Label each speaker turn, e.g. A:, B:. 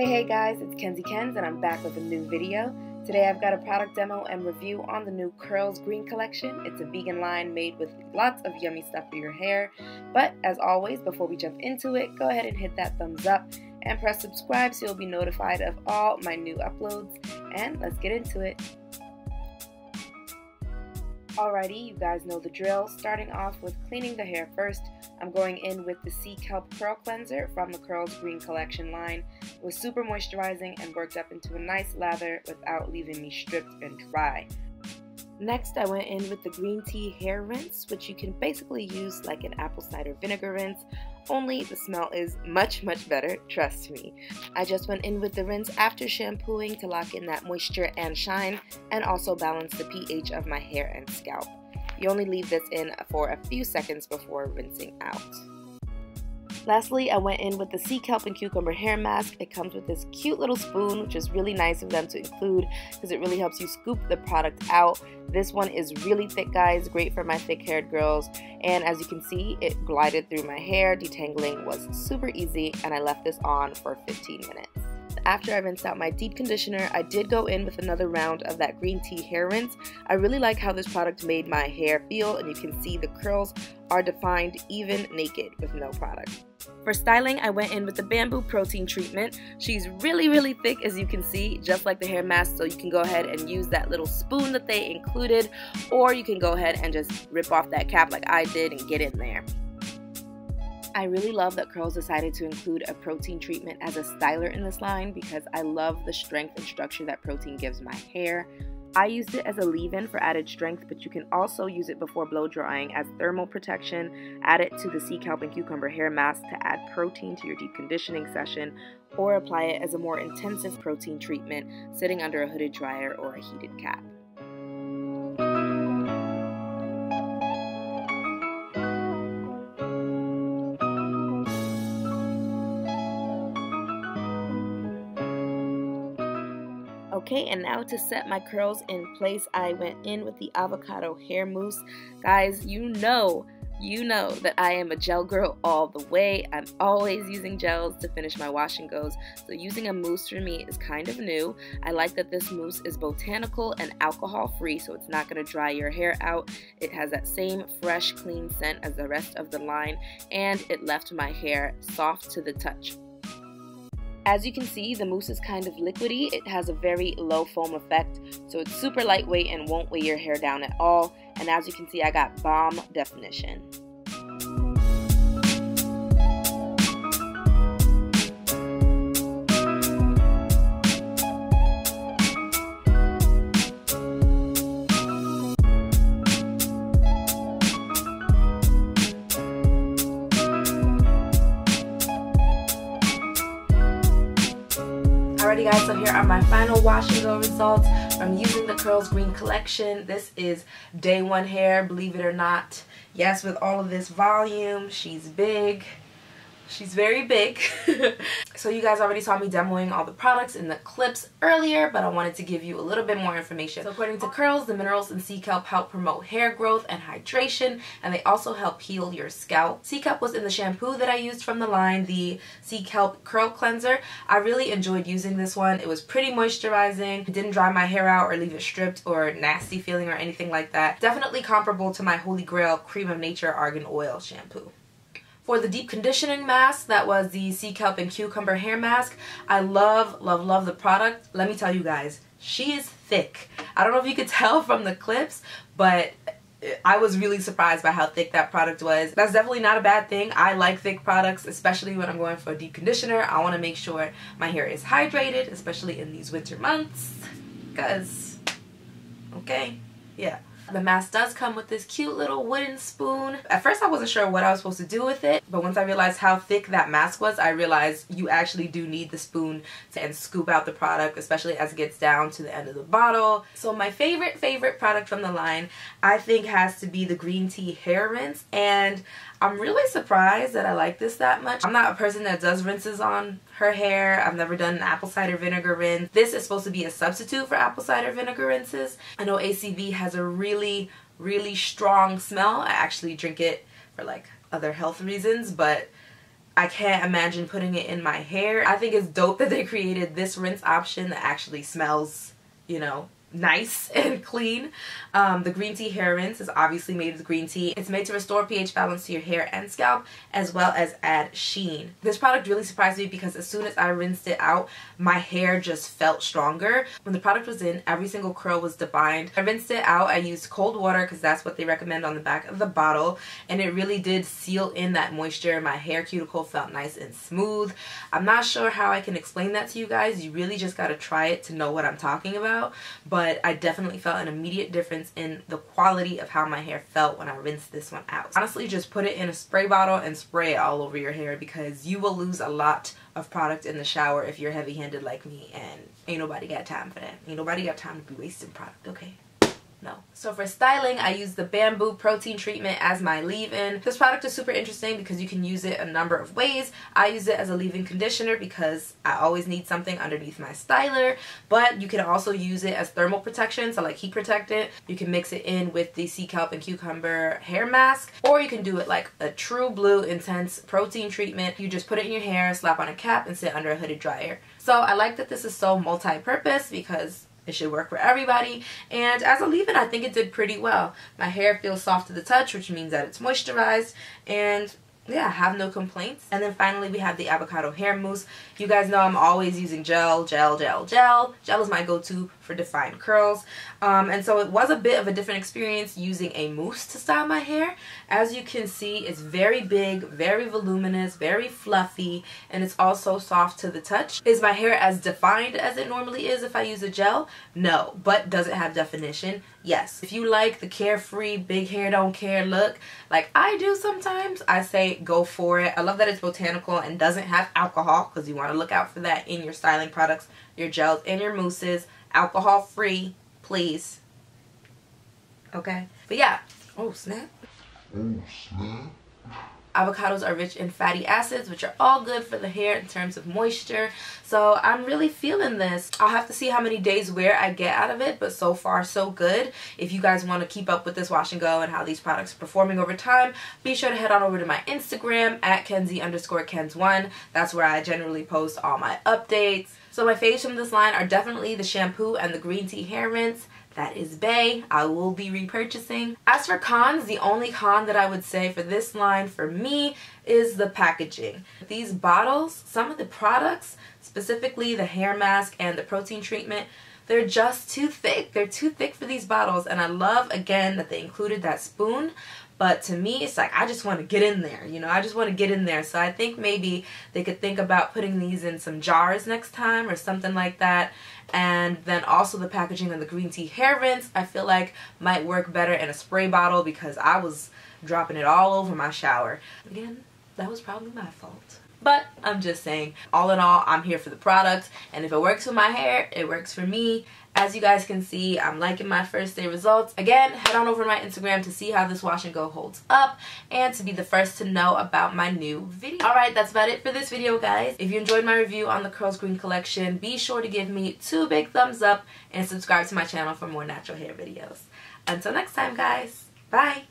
A: Hey guys, it's Kenzie Kenz and I'm back with a new video. Today I've got a product demo and review on the new Curls Green collection. It's a vegan line made with lots of yummy stuff for your hair. But as always, before we jump into it, go ahead and hit that thumbs up and press subscribe so you'll be notified of all my new uploads. And let's get into it. Alrighty, you guys know the drill. Starting off with cleaning the hair first, I'm going in with the Sea Kelp Curl Cleanser from the Curls Green collection line. It was super moisturizing and worked up into a nice lather without leaving me stripped and dry. Next, I went in with the green tea hair rinse, which you can basically use like an apple cider vinegar rinse, only the smell is much better, trust me. I just went in with the rinse after shampooing to lock in that moisture and shine, and also balance the pH of my hair and scalp. You only leave this in for a few seconds before rinsing out. Lastly, I went in with the Sea Kelp and Cucumber Hair Mask. It comes with this cute little spoon, which is really nice of them to include because it really helps you scoop the product out. This one is really thick, guys, great for my thick-haired girls. And as you can see, it glided through my hair. Detangling was super easy, and I left this on for 15 minutes. After I rinsed out my deep conditioner, I did go in with another round of that green tea hair rinse. I really like how this product made my hair feel, and you can see the curls are defined even naked with no product. For styling, I went in with the bamboo protein treatment. She's really thick, as you can see, just like the hair mask, so you can go ahead and use that little spoon that they included, or you can go ahead and just rip off that cap like I did and get in there. I really love that Curls decided to include a protein treatment as a styler in this line because I love the strength and structure that protein gives my hair. I used it as a leave-in for added strength, but you can also use it before blow drying as thermal protection, add it to the Sea Kelp and Cucumber Hair Mask to add protein to your deep conditioning session, or apply it as a more intensive protein treatment sitting under a hooded dryer or a heated cap. Okay, and now to set my curls in place, I went in with the Avocado Hair Mousse. Guys, you know that I am a gel girl all the way. I'm always using gels to finish my wash and goes, so using a mousse for me is kind of new. I like that this mousse is botanical and alcohol free, so it's not going to dry your hair out. It has that same fresh, clean scent as the rest of the line, and it left my hair soft to the touch. As you can see, the mousse is kind of liquidy. It has a very low foam effect, so it's super lightweight and won't weigh your hair down at all. And as you can see, I got bomb definition. Alrighty guys, so here are my final wash and go results from using the Curls Green collection. This is day one hair, believe it or not. Yes, with all of this volume, she's big. She's very big. So you guys already saw me demoing all the products in the clips earlier, but I wanted to give you a little bit more information. So according to Curls, the minerals in Sea Kelp help promote hair growth and hydration, and they also help heal your scalp. Sea Kelp was in the shampoo that I used from the line, the Sea Kelp Curl Cleanser. I really enjoyed using this one. It was pretty moisturizing. It didn't dry my hair out or leave it stripped or nasty feeling or anything like that. Definitely comparable to my Holy Grail Cream of Nature Argan Oil shampoo. For the deep conditioning mask, that was the Sea Kelp and Cucumber Hair Mask. I love the product. Let me tell you guys, she is thick. I don't know if you could tell from the clips, but I was really surprised by how thick that product was. That's definitely not a bad thing. I like thick products, especially when I'm going for a deep conditioner. I want to make sure my hair is hydrated, especially in these winter months, because, okay, yeah. The mask does come with this cute little wooden spoon. At first I wasn't sure what I was supposed to do with it, but once I realized how thick that mask was, I realized you actually do need the spoon to scoop out the product, especially as it gets down to the end of the bottle. So my favorite product from the line, I think, has to be the green tea hair rinse, and I'm really surprised that I like this that much. I'm not a person that does rinses on her hair. I've never done an apple cider vinegar rinse. This is supposed to be a substitute for apple cider vinegar rinses. I know ACV has a really strong smell. I actually drink it for like other health reasons, but I can't imagine putting it in my hair. I think it's dope that they created this rinse option that actually smells, you know, nice and clean. The green tea hair rinse is obviously made with green tea. It's made to restore pH balance to your hair and scalp, as well as add sheen. This product really surprised me because as soon as I rinsed it out, my hair just felt stronger. When the product was in, every single curl was defined. I rinsed it out. I used cold water because that's what they recommend on the back of the bottle, and it really did seal in that moisture. My hair cuticle felt nice and smooth. I'm not sure how I can explain that to you guys. You really just got to try it to know what I'm talking about, but I definitely felt an immediate difference in the quality of how my hair felt when I rinsed this one out. Honestly, just put it in a spray bottle and spray it all over your hair because you will lose a lot of product in the shower if you're heavy-handed like me, and ain't nobody got time for that. Ain't nobody got time to be wasting product, okay? No. So for styling, I use the Bamboo Protein Treatment as my leave-in. This product is super interesting because you can use it a number of ways. I use it as a leave-in conditioner because I always need something underneath my styler, but you can also use it as thermal protection, so like heat protectant. You can mix it in with the Sea Kelp and Cucumber hair mask, or you can do it like a true blue intense protein treatment. You just put it in your hair, slap on a cap, and sit under a hooded dryer. So I like that this is so multi-purpose because it should work for everybody, and as a leave-in I think it did pretty well. My hair feels soft to the touch, which means that it's moisturized, and yeah, I have no complaints. And then finally we have the Avocado Hair Mousse. You guys know I'm always using gel. Gel is my go-to for defined curls. And so it was a bit of a different experience using a mousse to style my hair. As you can see, it's very big, very voluminous, very fluffy, and it's also soft to the touch. Is my hair as defined as it normally is if I use a gel? No. But does it have definition? Yes. If you like the carefree, big hair don't care look like I do sometimes, I say go for it. I love that it's botanical and doesn't have alcohol, because you want to look out for that in your styling products, your gels and your mousses. Alcohol free, please. Okay? But yeah. Oh, snap. Oh, snap. Avocados are rich in fatty acids, which are all good for the hair in terms of moisture. So I'm really feeling this. I'll have to see how many days wear I get out of it, but so far so good. If you guys want to keep up with this wash and go and how these products are performing over time, be sure to head on over to my Instagram at Kenzie_Kens1. That's where I generally post all my updates. So my faves from this line are definitely the shampoo and the green tea hair rinse. That is bae. I will be repurchasing. As for cons, the only con that I would say for this line for me is the packaging. These bottles, some of the products, specifically the hair mask and the protein treatment, they're just too thick. They're too thick for these bottles, and I love, again, that they included that spoon. But to me, it's like, I just want to get in there, you know, I just want to get in there. So I think maybe they could think about putting these in some jars next time or something like that. And then also the packaging on the green tea hair rinse, I feel like might work better in a spray bottle because I was dropping it all over my shower. Again, that was probably my fault. But I'm just saying, all in all, I'm here for the product. And if it works for my hair, it works for me. As you guys can see, I'm liking my first day results. Again, head on over to my Instagram to see how this wash and go holds up and to be the first to know about my new video. Alright, that's about it for this video, guys. If you enjoyed my review on the Curls Green collection, be sure to give me 2 big thumbs up and subscribe to my channel for more natural hair videos. Until next time, guys. Bye!